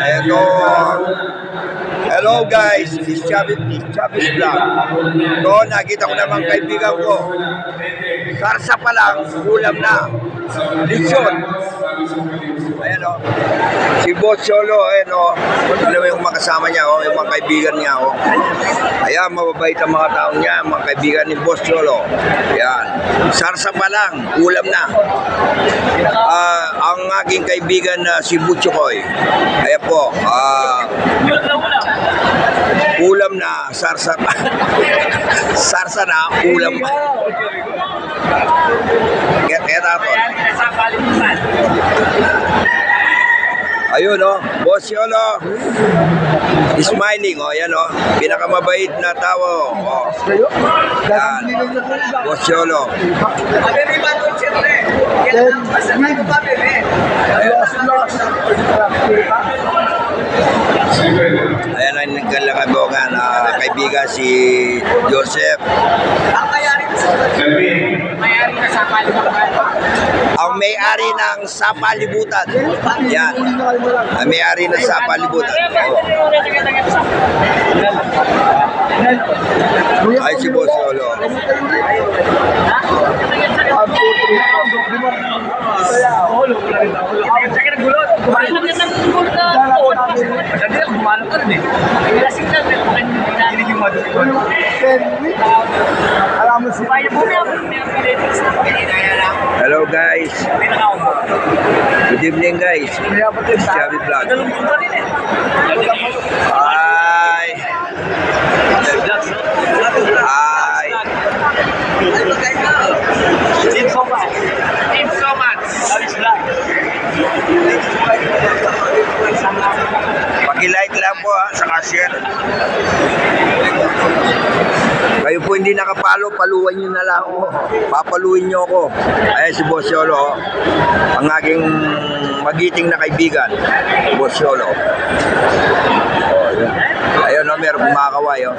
Ito. Hello guys, this is Chavez Vlog. Ito, nakita ko naman kaibigan ko. Sarsa pa lang, ulam na. Lechon. Ayan o. Si Boss Cholo, ayan o. Alam mo yung makasama niya o, yung mga kaibigan niya o. Ayan, mababait ang mga tao niya, mga kaibigan ni Boss Cholo. Ayan. Sarsa pa lang, ulam na. Ang aking kaibigan na si Butchokoy. Ayan po. Ulam na, sarsa pa. Sarsa na, ulam pa. Kaya tapon. Ayun o, Boss Cholo. Smiling o, yan o. Pinakamabait na tao o. Yan. Boss Cholo. Ayan ang nagkalakabogan, kaibigan si Joseph. Ang may-ari ng Sapalibutan. Yan. Ang may-ari ng Sapalibutan. Oh. Ay si Boss Cholo. Hello guys. Good evening guys. Chavez Vlog. Hi. Hi. Team so much. Team so much. Chavez Vlog. Paki-like lang po saka share. Kayo po hindi nakapalo, paluan nyo na lang ako. Papaluin nyo ako. Ayan si Boss Cholo. Ang aking magiting na kaibigan. Boss Cholo. Ayun o, meron kumakaway o.